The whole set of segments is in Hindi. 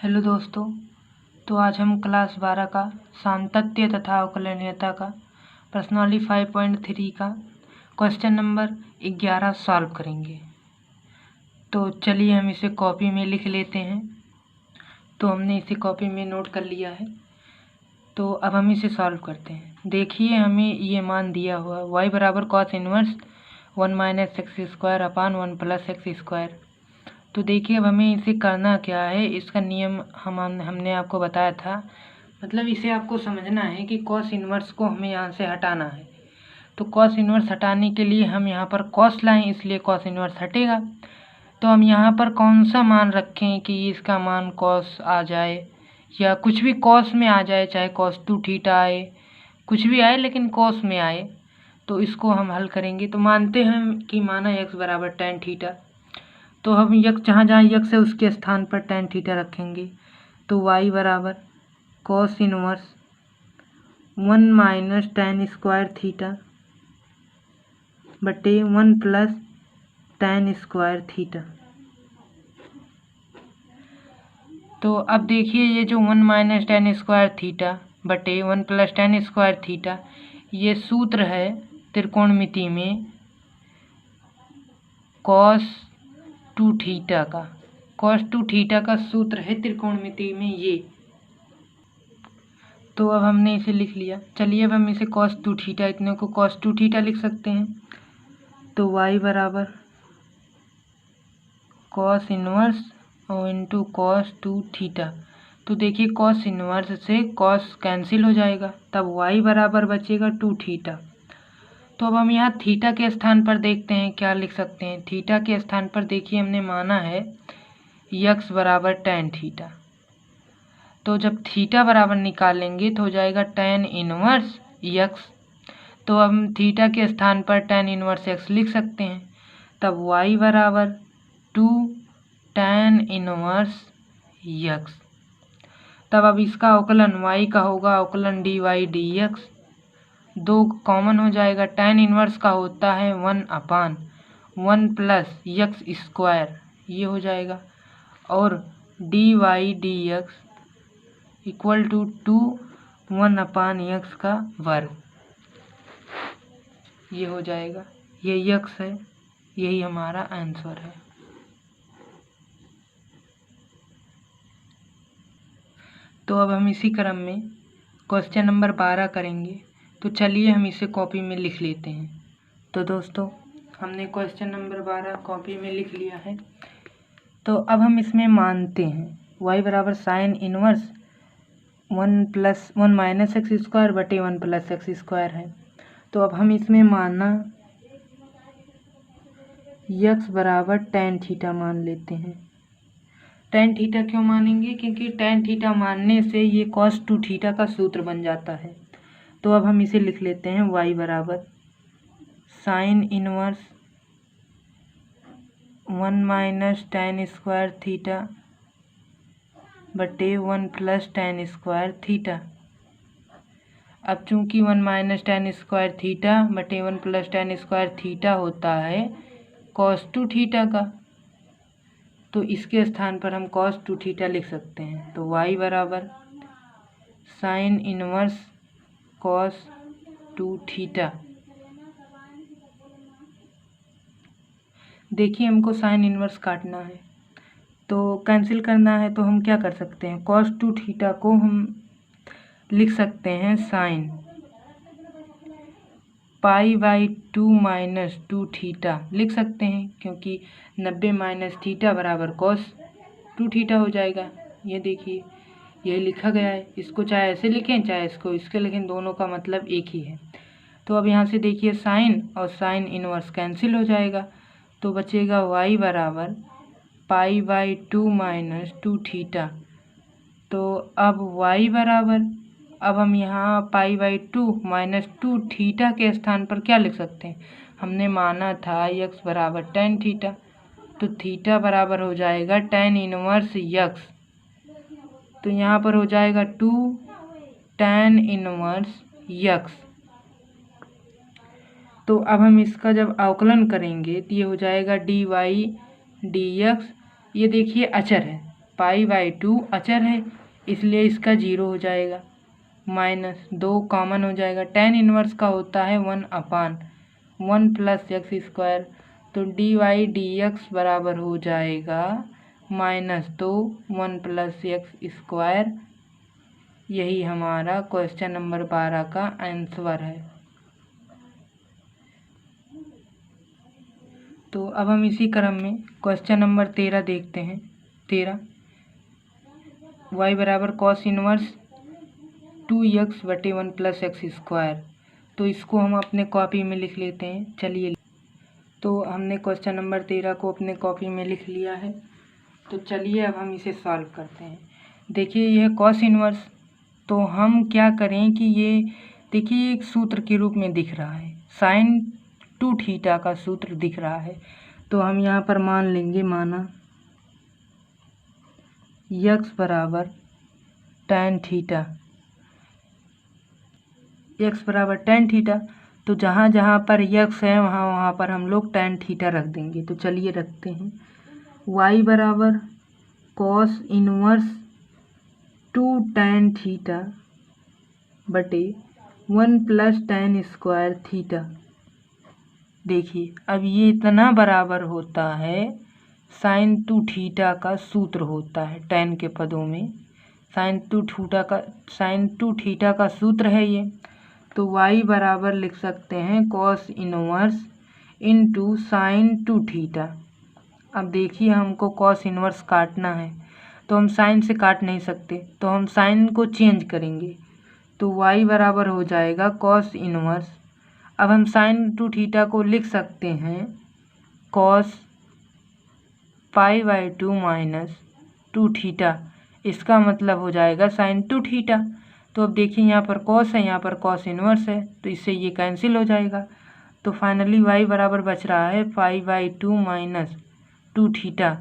हेलो दोस्तों। तो आज हम क्लास 12 का सातत्य तथा अवकलनीयता का प्रश्नावली 5.3 का क्वेश्चन नंबर 11 सॉल्व करेंगे। तो चलिए हम इसे कॉपी में लिख लेते हैं। तो हमने इसे कॉपी में नोट कर लिया है। तो अब हम इसे सॉल्व करते हैं। देखिए हमें ये मान दिया हुआ y बराबर cos inverse 1 minus x square upon 1 plus x square. तो देखिए अब हमें इसे करना क्या है, इसका नियम हमने आपको बताया था। मतलब इसे आपको समझना है कि कॉस इन्वर्स को हमें यहाँ से हटाना है। तो कॉस इन्वर्स हटाने के लिए हम यहाँ पर कॉस लाएं, इसलिए कॉस इन्वर्स हटेगा। तो हम यहाँ पर कौन सा मान रखें कि इसका मान कॉस आ जाए या कुछ भी कॉस में आ जाए, चाहे cos 2 थीटा आए, कुछ भी आए लेकिन कॉस में आए। तो इसको हम हल करेंगे। तो मानते हैं कि माना x बराबर tan थीटा। तो हम यक्स जहाँ यक्स है उसके स्थान पर tan थीटा रखेंगे। तो y बराबर cos inverse 1 minus tan square theta बटे 1 प्लस tan स्क्वायर थीटा। तो अब देखिए ये जो 1 माइनस tan स्क्वायर थीटा बटे 1 प्लस tan स्क्वायर थीटा, ये सूत्र है त्रिकोणमिति में cos 2 थीटा का। cos 2 थीटा का सूत्र है त्रिकोणमिति में ये। तो अब हमने इसे लिख लिया। चलिए अब हम इसे cos 2 थीटा, इतने को cos 2 थीटा लिख सकते हैं। तो y बराबर cos इनवर्स और इंटू cos 2 थीटा। तो देखिए cos इनवर्स से cos कैंसिल हो जाएगा, तब y बराबर बचेगा 2 थीटा। तो अब हम यहाँ थीटा के स्थान पर देखते हैं क्या लिख सकते हैं। थीटा के स्थान पर देखिए हमने माना है x बराबर tan थीटा। तो जब थीटा बराबर निकालेंगे तो हो जाएगा tan इनवर्स x। तो हम थीटा के स्थान पर tan इनवर्स x लिख सकते हैं। तब y बराबर 2 tan इनवर्स x। तब अब इसका अवकलन y का होगा अवकलन dy dx। 2 कॉमन हो जाएगा। tan इनवर्स का होता है 1 अपान 1 प्लस x स्क्वायर, ये हो जाएगा। और dy dx equal to 2 1 upon x का वर्ग, ये हो जाएगा। ये x है, यही हमारा आंसर है। तो अब हम इसी क्रम में क्वेश्चन नंबर 12 करेंगे। तो चलिए हम इसे कॉपी में लिख लेते हैं। तो दोस्तों हमने क्वेश्चन नंबर 12 कॉपी में लिख लिया है। तो अब हम इसमें मानते हैं y बराबर sine inverse 1 minus x square बटे 1 प्लस एक्स स्क्वायर है। तो अब हम इसमें माना x बराबर tan थीटा मान लेते हैं। tan थीटा क्यों मानेंगे? क्योंकि tan थीटा मानने से ये cos 2 थीटा का सूत्र बन जाता है। तो अब हम इसे लिख लेते हैं y बराबर sine inverse 1 minus tan square theta बटे 1 प्लस tan स्क्वायर थीटा। अब चूंकि 1 माइनस tan स्क्वायर थीटा बटे 1 प्लस tan स्क्वायर थीटा होता है cos 2 थीटा का, तो इसके स्थान पर हम cos 2 थीटा लिख सकते हैं। तो y बराबर साइन इनवर्स cos 2 थीटा। देखिए हमको साइन इनवर्स काटना है तो कैंसिल करना है, तो हम क्या कर सकते हैं, cos 2 थीटा को हम लिख सकते हैं sine pi by 2 minus 2 theta लिख सकते हैं, क्योंकि 90 माइनस थीटा बराबर cos 2 थीटा हो जाएगा। ये देखिए यही लिखा गया है। इसको चाहे ऐसे लिखें चाहे इसके लिखें, दोनों का मतलब एक ही है। तो अब यहाँ से देखिए साइन और साइन इनवर्स कैंसिल हो जाएगा, तो बचेगा y बराबर पाई बाई 2 माइनस 2 थीटा। तो अब y बराबर, अब हम यहाँ पाई बाई 2 माइनस 2 थीटा के स्थान पर क्या लिख सकते हैं, हमने माना था x बराबर tan थीटा। तो थीटा बराबर हो जाएगा tan इनवर्स x। तो यहाँ पर हो जाएगा 2 tan इनवर्स x। तो अब हम इसका जब अवकलन करेंगे तो ये हो जाएगा dy dx। ये देखिए अचर है, पाई/2 अचर है इसलिए इसका 0 हो जाएगा, माइनस 2 कॉमन हो जाएगा। tan इनवर्स का होता है 1/1 प्लस एक्स स्क्वायर, तो dy/dx बराबर हो जाएगा -2 1 प्लस एक्स स्क्वायर। यही हमारा क्वेश्चन नंबर 12 का आंसर है। तो अब हम इसी क्रम में क्वेश्चन नंबर 13 देखते हैं। 13 y बराबर cos inverse 2x/1 plus x square. तो इसको हम अपने कॉपी में लिख लेते हैं। चलिए, तो हमने क्वेश्चन नंबर 13 को अपने कॉपी में लिख लिया है। तो चलिए अब हम इसे सॉल्व करते हैं। देखिए यह कॉस इनवर्स, तो हम क्या करें कि ये देखिए एक सूत्र के रूप में दिख रहा है, sin 2 थीटा का सूत्र दिख रहा है। तो हम यहाँ पर मान लेंगे, माना x बराबर tan थीटा, x बराबर tan थीटा। तो जहाँ जहाँ पर x है वहाँ वहाँ पर हम लोग tan थीटा रख देंगे। तो चलिए रखते हैं। y बराबर कॉस इनवर्स 2 tan थीटा बटे 1 प्लस tan स्क्वायर थीटा। देखिए अब ये इतना बराबर होता है sin 2 थीटा का सूत्र होता है tan के पदों में। sin 2 थीटा का सूत्र है ये। तो y बराबर लिख सकते हैं cos inverse into sin 2 theta. अब देखिए हमको कॉस इनवर्स काटना है तो हम साइन से काट नहीं सकते, तो हम साइन को चेंज करेंगे। तो y बराबर हो जाएगा कॉस इनवर्स, अब हम sin 2 थीटा को लिख सकते हैं कॉस पाई/2 माइनस 2 थीटा। इसका मतलब हो जाएगा sin 2 थीटा। तो अब देखिए यहाँ पर कॉस है, यहाँ पर कॉस इनवर्स है, तो इससे ये कैंसिल हो जाएगा। तो फाइनली y बराबर बच रहा है पाई/2 माइनस 2 थीटा।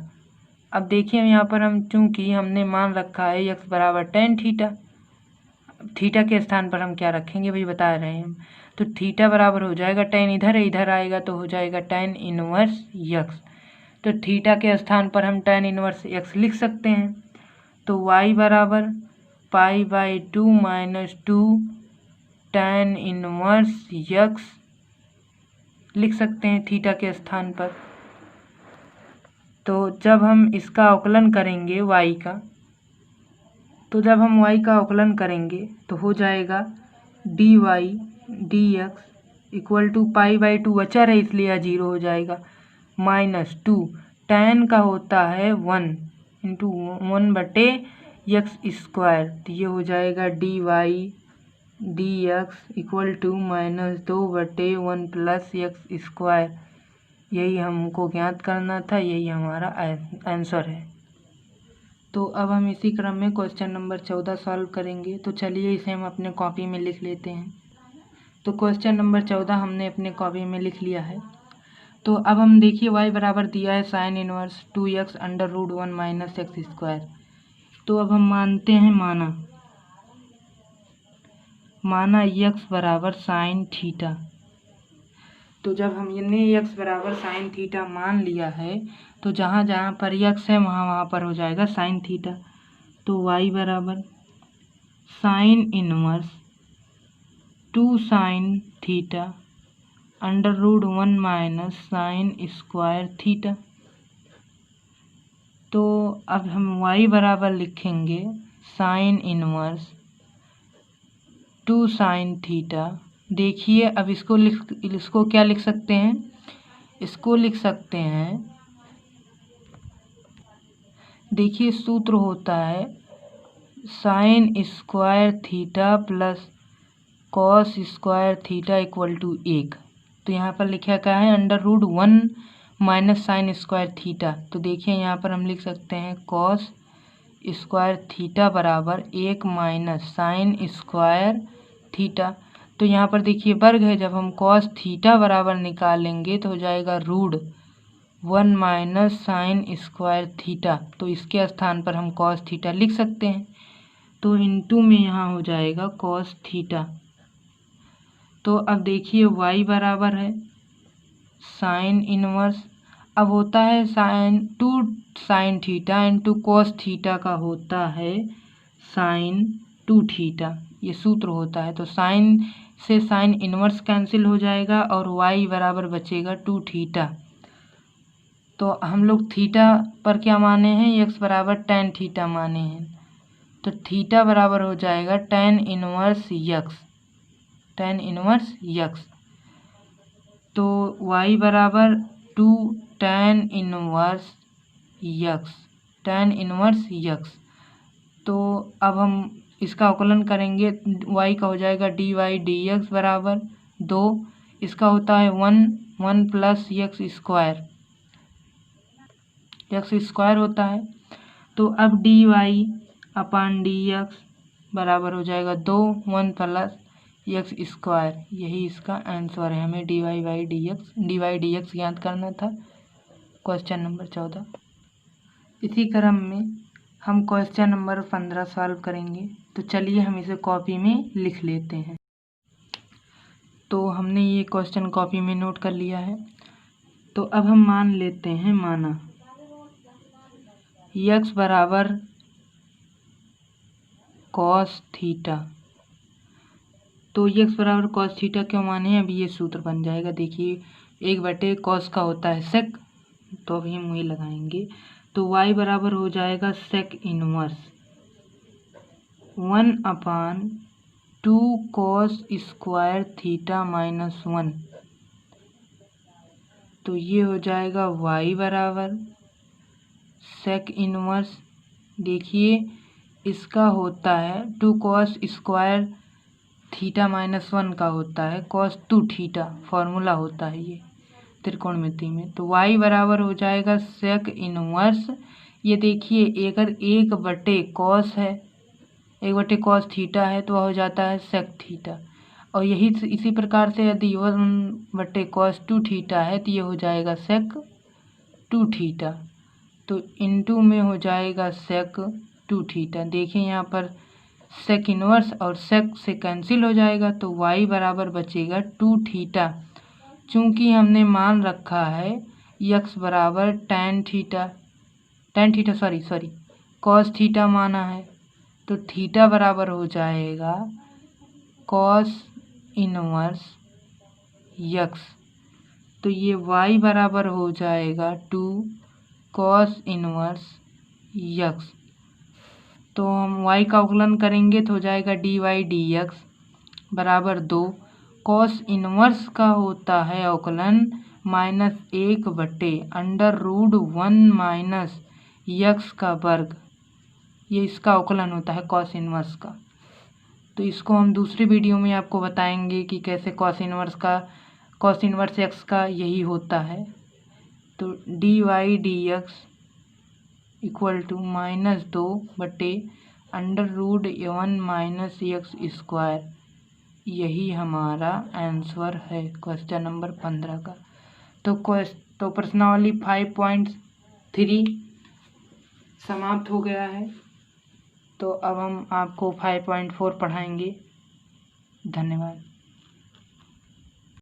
अब देखिए यहाँ पर हम चूँकि हमने मान रखा है x बराबर tan थीटा, थीटा के स्थान पर हम क्या रखेंगे भाई बता रहे हैं हम। तो थीटा बराबर हो जाएगा tan, इधर है इधर आएगा तो हो जाएगा tan इनवर्स x। तो थीटा के स्थान पर हम tan इनवर्स x लिख सकते हैं। तो y बराबर पाई/2 माइनस 2 tan इनवर्स x लिख सकते हैं थीटा के स्थान पर। तो जब हम इसका अवकलन करेंगे y का, तो जब हम y का अवकलन करेंगे तो हो जाएगा dy/dx इक्वल टू पाई/2 अचर है इसलिए 0 हो जाएगा, माइनस 2 tan का होता है 1 इंटू 1 बटे एक्स स्क्वायर। तो ये हो जाएगा dy/dx इक्वल टू -2 बटे 1 प्लस एक्स स्क्वायर। यही हमको ज्ञात करना था, यही हमारा आंसर है। तो अब हम इसी क्रम में क्वेश्चन नंबर 14 सॉल्व करेंगे। तो चलिए इसे हम अपने कॉपी में लिख लेते हैं। तो क्वेश्चन नंबर 14 हमने अपने कॉपी में लिख लिया है। तो अब हम देखिए y बराबर दिया है sine inverse 2x under root 1 minus x square. तो अब हम मानते हैं, माना x बराबर साइन थीटा। तो जब हमने x बराबर साइन थीटा मान लिया है तो जहाँ जहाँ पर x है वहाँ वहाँ पर हो जाएगा साइन थीटा। तो y बराबर sine inverse 2 sine theta under root 1 minus sine square theta. तो अब हम y बराबर लिखेंगे साइन इनवर्स 2 साइन थीटा। देखिए अब इसको क्या लिख सकते हैं, इसको लिख सकते हैं, देखिए सूत्र होता है sine square theta plus cos square theta equal to 1। तो यहाँ पर लिखा क्या है under root 1 minus sine square theta. तो देखिए यहाँ पर हम लिख सकते हैं कॉस स्क्वायर थीटा बराबर 1 माइनस साइन स्क्वायर थीटा। तो यहाँ पर देखिए वर्ग है, जब हम कॉस थीटा बराबर निकालेंगे तो हो जाएगा root 1 minus sine square theta. तो इसके स्थान पर हम कॉस थीटा लिख सकते हैं। तो इनटू में यहाँ हो जाएगा कॉस थीटा। तो अब देखिए y बराबर है साइन इनवर्स, अब होता है two sine theta into cos theta का होता है साइन 2 थीटा, ये सूत्र होता है। तो साइन से साइन इनवर्स कैंसिल हो जाएगा और y बराबर बचेगा 2 थीटा। तो हम लोग थीटा पर क्या माने हैं, x बराबर tan थीटा माने हैं। तो थीटा बराबर हो जाएगा tan inverse x, tan inverse x। तो y बराबर 2 tan inverse x, tan inverse x। तो अब हम इसका अवकलन करेंगे, y का हो जाएगा dy dx बराबर 2, इसका होता है 1 प्लस x स्क्वायर होता है। तो अब dy अपान dx बराबर हो जाएगा 2 1 प्लस x स्क्वायर, यही इसका आंसर है। हमें dy dx ज्ञात करना था, क्वेश्चन नंबर 14। इसी क्रम में हम क्वेश्चन नंबर 15 सॉल्व करेंगे। तो चलिए हम इसे कॉपी में लिख लेते हैं। तो हमने ये क्वेश्चन कॉपी में नोट कर लिया है। तो अब हम मान लेते हैं, माना x बराबर कॉस थीटा। तो x बराबर कॉस थीटा क्यों माने, अभी ये सूत्र बन जाएगा। देखिए 1/cos कॉस का होता है सेक, तो अभी हम वही लगाएंगे। तो y बराबर हो जाएगा sec inverse 1/2 cos square theta minus 1। तो ये हो जाएगा y बराबर सेक इनवर्स, देखिए इसका होता है 2 कॉस स्क्वायर थीटा माइनस 1 का होता है cos 2 थीटा, फॉर्मूला होता है ये त्रिकोणमिति में। तो y बराबर हो जाएगा सेक इनवर्स, ये देखिए अगर 1/cos कॉस है, 1/cos कॉस थीटा है तो वह हो जाता है सेक थीटा। और यही इसी प्रकार से यदि 1/cos कॉस 2 थीटा है तो ये हो जाएगा सेक 2 थीटा। तो इनटू में हो जाएगा सेक 2 थीटा। देखिए यहाँ पर सेक इनवर्स और सेक से कैंसिल हो जाएगा, तो y बराबर बचेगा 2 थीटा। चूँकि हमने मान रखा है x बराबर tan थीटा कॉस थीटा माना है, तो थीटा बराबर हो जाएगा कॉस इनवर्स x। तो ये y बराबर हो जाएगा 2 कॉस इनवर्स x। तो हम y का अवकलन करेंगे तो हो जाएगा dy dx बराबर 2, कॉस इनवर्स का होता है अवकलन -1/√1 माइनस x का वर्ग, ये इसका अवकलन होता है कॉस इनवर्स का। तो इसको हम दूसरी वीडियो में आपको बताएंगे कि कैसे कॉस इनवर्स x का यही होता है। तो dy dx equal to -2/√1 minus x square, यही हमारा आंसर है क्वेश्चन नंबर 15 का। तो प्रश्नावली 5.3 समाप्त हो गया है। तो अब हम आपको 5.4 पढ़ाएंगे। धन्यवाद।